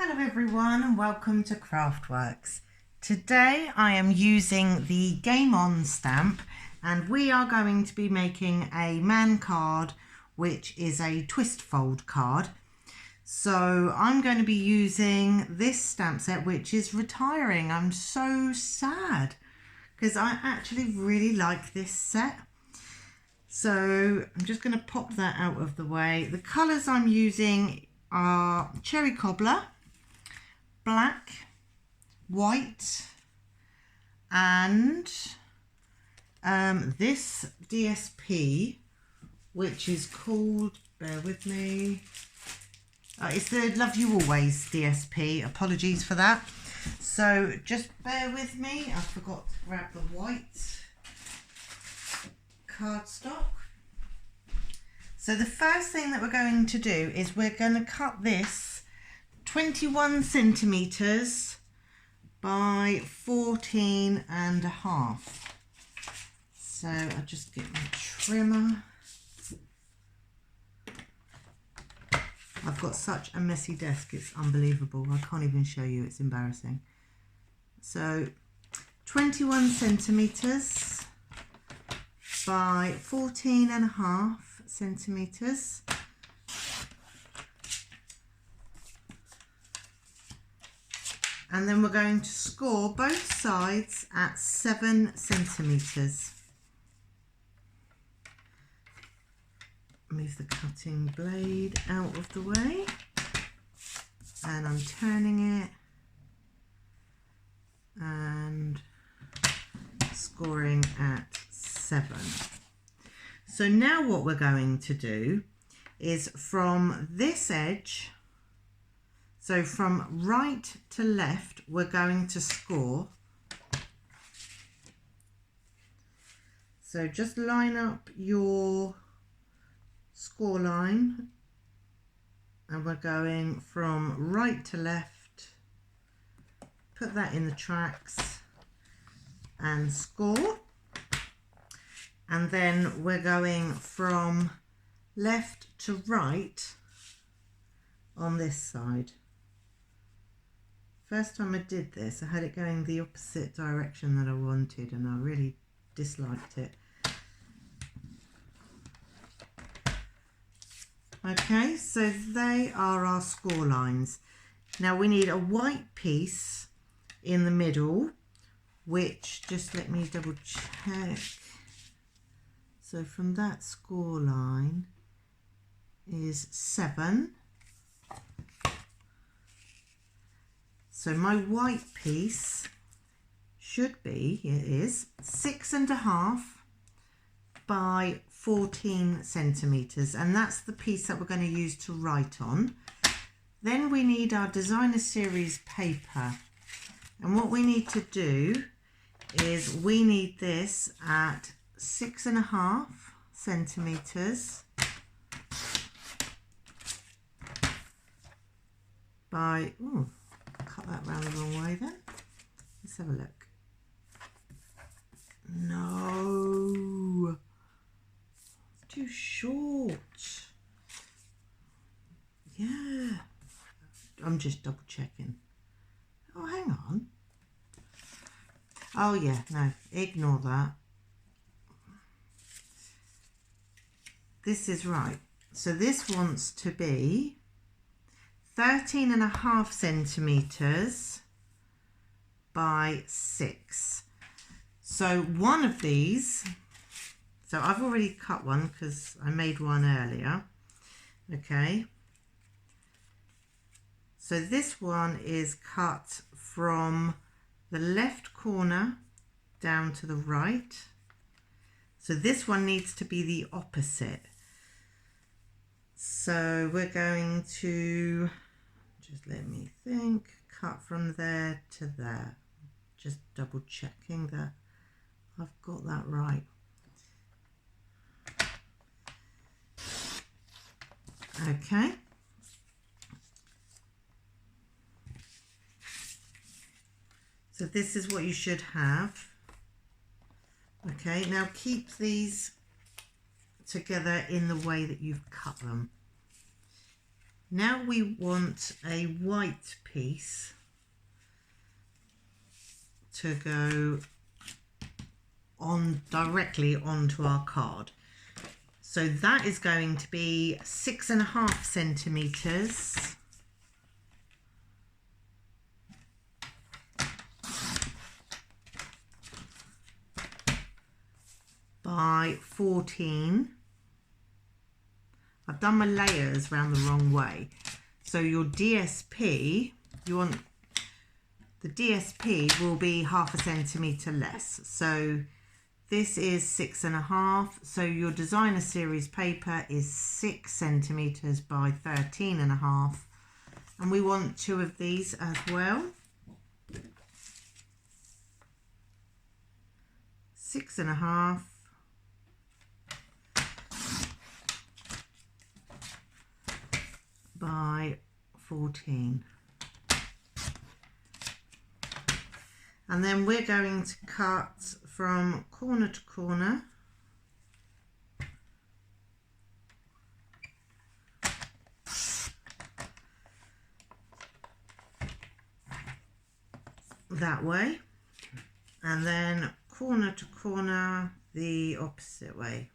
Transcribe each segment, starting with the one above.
Hello everyone and welcome to Craftworks. Today I am using the Game On stamp and we are going to be making a man card which is a twist fold card. So I'm going to be using this stamp set which is retiring. I'm so sad because I actually really like this set. So I'm just going to pop that out of the way. The colours I'm using are Cherry Cobbler, black, white, and this DSP, which is called, bear with me, it's the Love You Always DSP. Apologies for that. So just bear with me. I forgot to grab the white cardstock. So the first thing that we're going to do is we're going to cut this 21 centimeters by 14.5. So I'll just get my trimmer. I've got such a messy desk, it's unbelievable. I can't even show you, it's embarrassing. So 21 centimeters by 14.5 centimeters. And then we're going to score both sides at 7 centimeters. Move the cutting blade out of the way and I'm turning it and scoring at 7. So now what we're going to do is from this edge, so from right to left, we're going to score. So just line up your score line and we're going from right to left, put that in the tracks and score. And then we're going from left to right on this side. First time I did this, I had it going the opposite direction that I wanted and I really disliked it. Okay, so they are our score lines. Now we need a white piece in the middle, which, just let me double check. So from that score line is 7. So my white piece should be, it is 6.5 by 14 centimeters, and that's the piece that we're going to use to write on. Then we need our designer series paper, and what we need to do is we need this at 6.5 centimeters by, ooh, cut that round the wrong way then. Let's have a look. No, it's too short. Yeah, I'm just double checking. Oh, hang on. Oh yeah, no, ignore that. This is right. So this wants to be 13.5 centimeters by 6. So one of these, so I've already cut one because I made one earlier. Okay. So this one is cut from the left corner down to the right. So this one needs to be the opposite. So we're going to, just let me think, cut from there to there. Just double checking that I've got that right. Okay. So this is what you should have. Okay, now keep these together in the way that you've cut them. Now we want a white piece to go on directly onto our card. So that is going to be 6.5 centimeters by 14. I've done my layers around the wrong way. So your DSP, you want the DSP will be 0.5 centimeter less. So this is 6.5. So your designer series paper is 6 centimeters by 13.5. And we want 2 of these as well. 6.5 by 14. And then we're going to cut from corner to corner. That way. And then corner to corner the opposite way.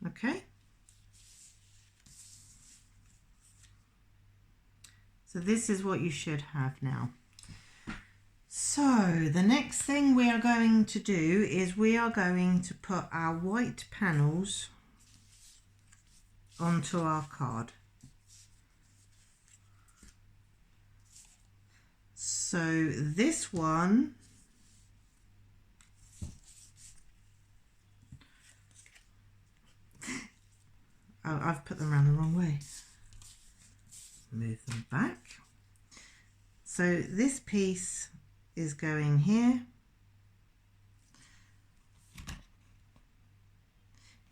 Okay, so this is what you should have now. So the next thing we are going to do is we are going to put our white panels onto our card. So this one, oh, I've put them around the wrong way. Move them back. So this piece is going here.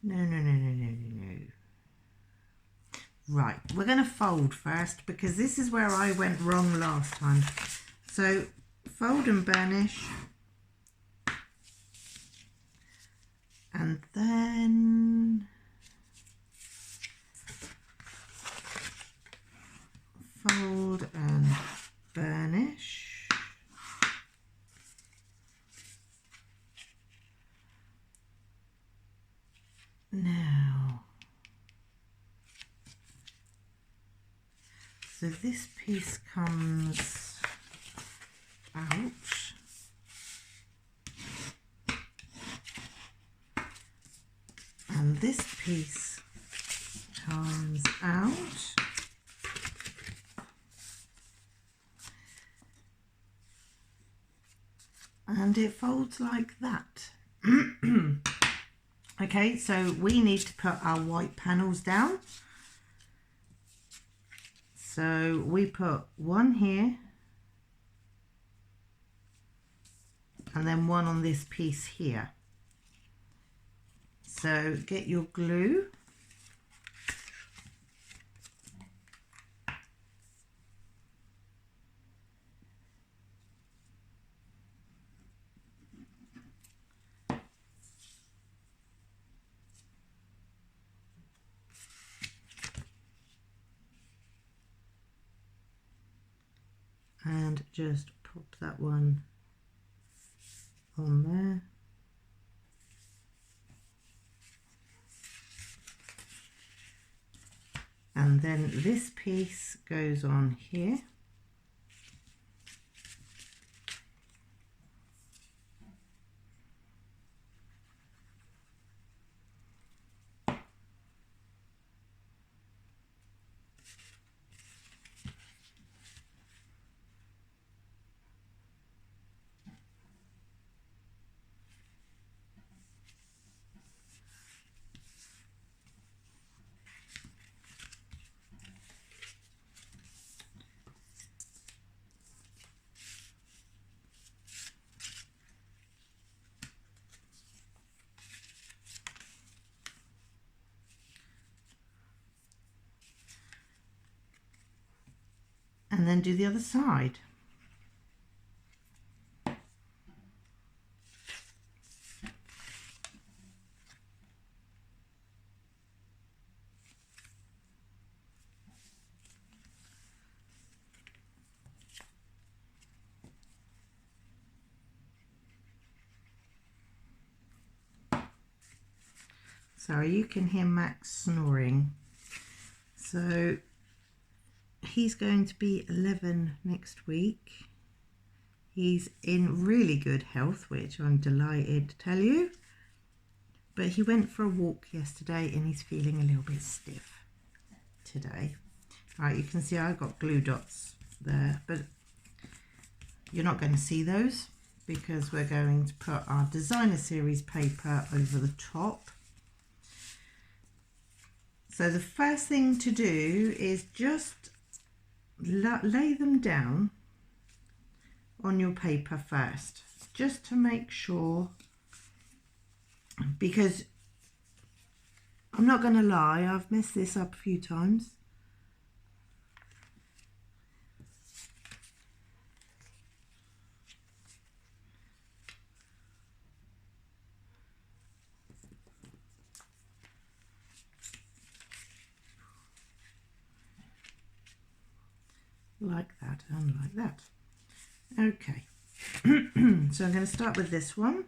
No. Right, we're going to fold first because this is where I went wrong last time. So fold and burnish. And then fold and burnish. Now, so this piece comes out. And this piece comes out. And it folds like that. Okay, so we need to put our white panels down. So we put one here. And then one on this piece here. So get your glue. And just pop that one on there. And then this piece goes on here. and then do the other side. Sorry, you can hear Max snoring. So he's going to be 11 next week. He's in really good health, which I'm delighted to tell you. But he went for a walk yesterday and he's feeling a little bit stiff today. Right, you can see I've got glue dots there, but you're not going to see those because we're going to put our designer series paper over the top. So the first thing to do is just lay them down on your paper first, just to make sure, because I'm not going to lie, I've messed this up a few times. Like that and like that. Okay, so I'm going to start with this one.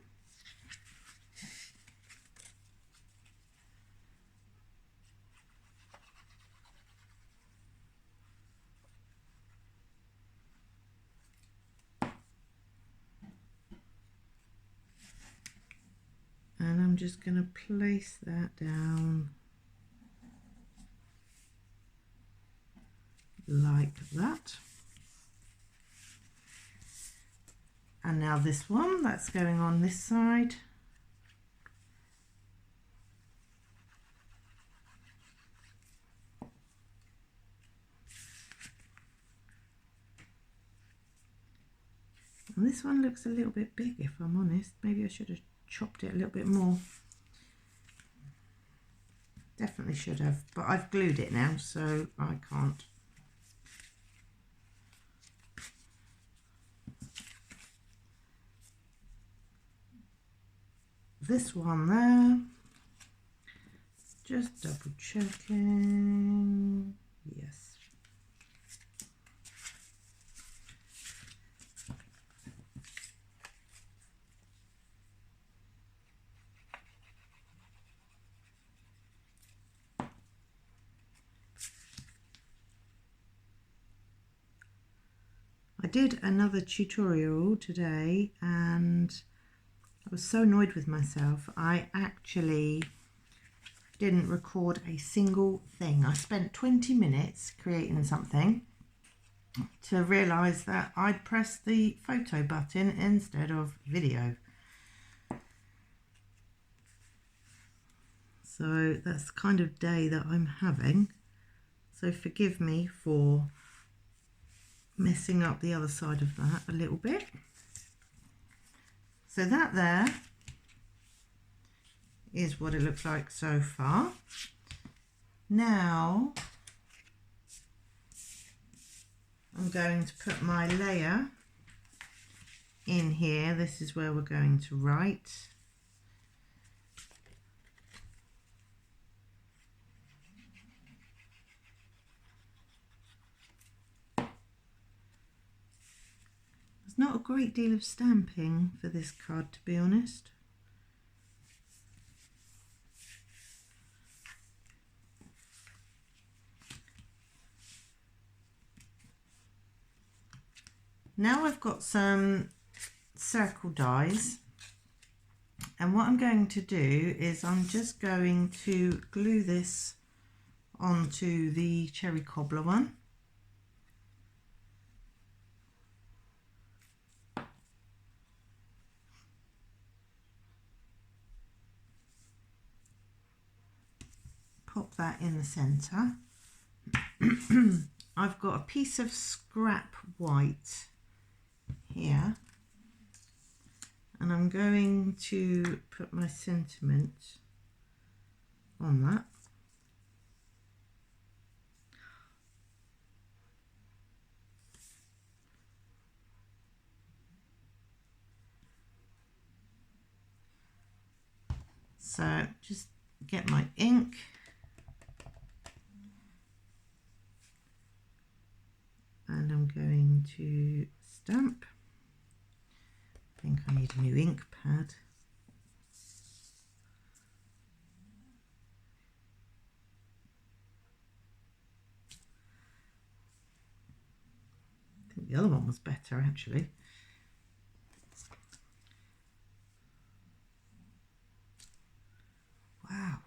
And I'm just going to place that down like that. And now this one, that's going on this side. And this one looks a little bit big, if I'm honest. Maybe I should have chopped it a little bit more. Definitely should have, but I've glued it now, so I can't. This one there, just double checking, yes. I did another tutorial today and I was so annoyed with myself. I actually didn't record a single thing. I spent 20 minutes creating something to realise that I'd pressed the photo button instead of video. So that's the kind of day that I'm having. So forgive me for messing up the other side of that a little bit. So that there is what it looks like so far. Now I'm going to put my layer in here. This is where we're going to write. Not a great deal of stamping for this card, to be honest. Now I've got some circle dies, and what I'm going to do is I'm just going to glue this onto the cherry cobbler one. Pop that in the centre. I've got a piece of scrap white here and I'm going to put my sentiment on that. So just get my ink. And I'm going to stamp. I think I need a new ink pad. I think the other one was better actually. Wow.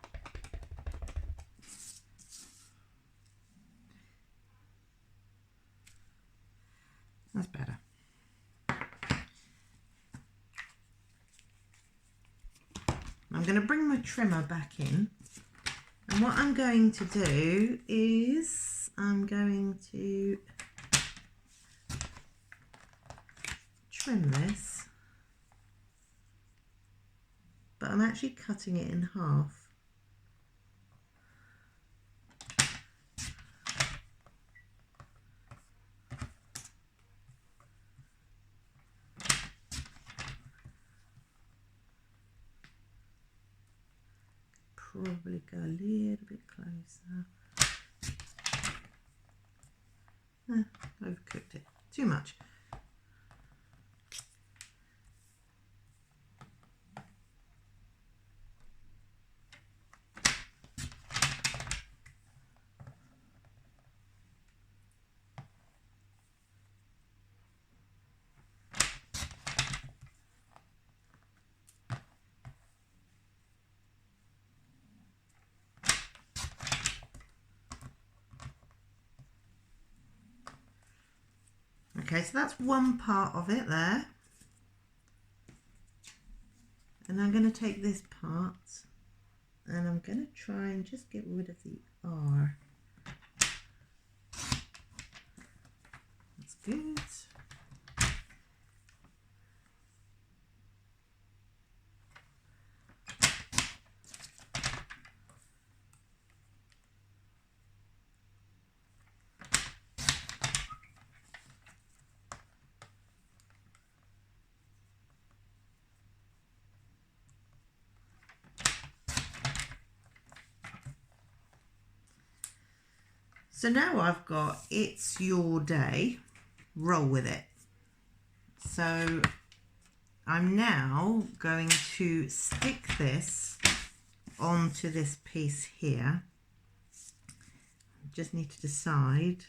That's better. I'm going to bring my trimmer back in, and what I'm going to do is I'm going to trim this, but I'm actually cutting it in half. Probably go a little bit closer. Overcooked it too much. Okay, so that's one part of it there. And I'm going to take this part and I'm going to try and just get rid of the R. That's good. So now I've got It's Your Day, roll with it. So I'm now going to stick this onto this piece here. Just need to decide,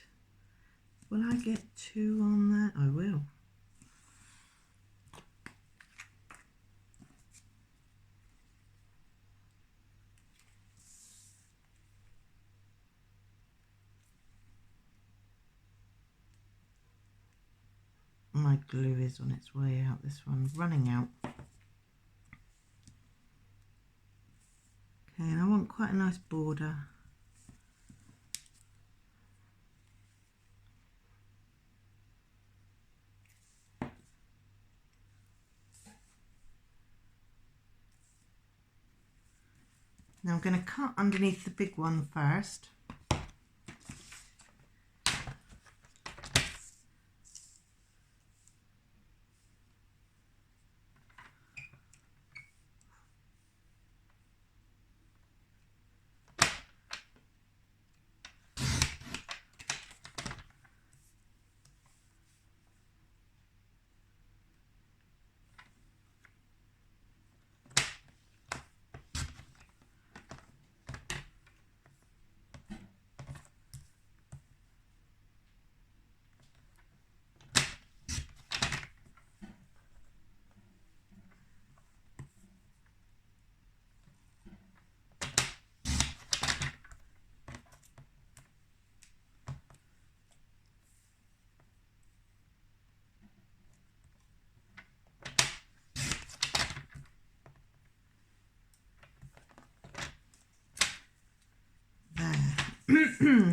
will I get two on that? I will. My glue is on its way out. This one's running out. Okay, and I want quite a nice border. Now I'm going to cut underneath the big one first.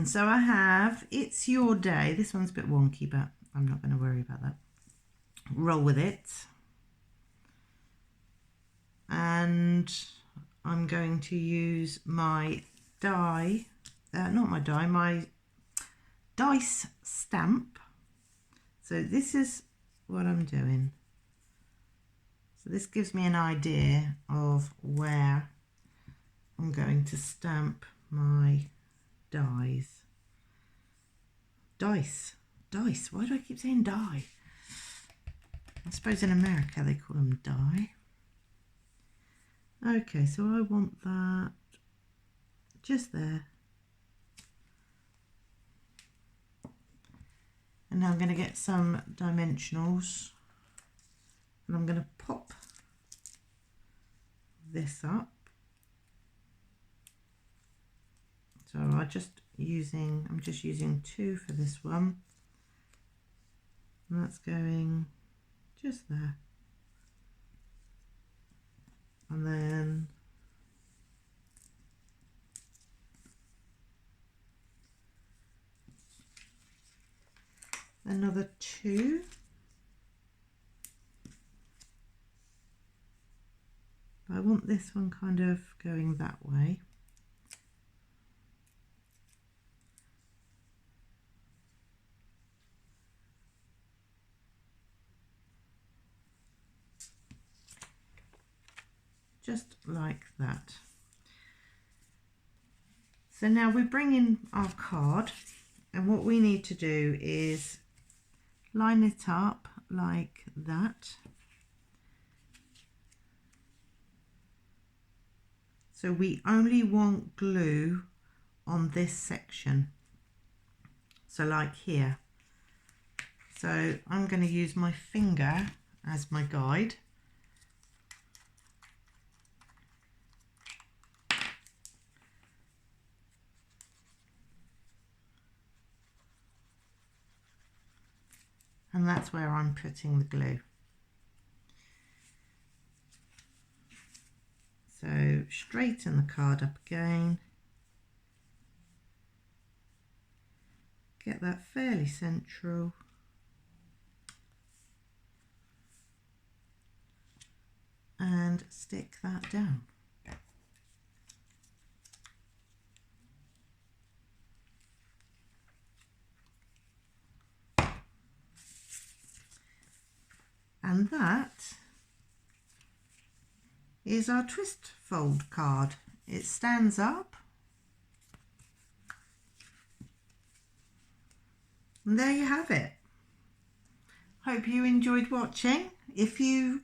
So I have It's Your Day. This one's a bit wonky, but I'm not going to worry about that. Roll with it. And I'm going to use my die, my dice stamp. So this is what I'm doing. So this gives me an idea of where I'm going to stamp my dice. Why do I keep saying die? I suppose in America they call them die. Okay, so I want that just there. And now I'm going to get some dimensionals and I'm going to pop this up. So I'm just using 2 for this one. And that's going just there. And then another 2. I want this one kind of going that way. Just like that. So now we bring in our card, and what we need to do is line it up like that. So we only want glue on this section. So like here. So I'm going to use my finger as my guide. And that's where I'm putting the glue. So straighten the card up again. Get that fairly central. And stick that down. And that is our twist fold card. It stands up. And there you have it. Hope you enjoyed watching. If you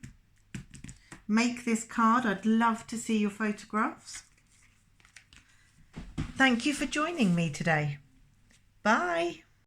make this card, I'd love to see your photographs. Thank you for joining me today. Bye.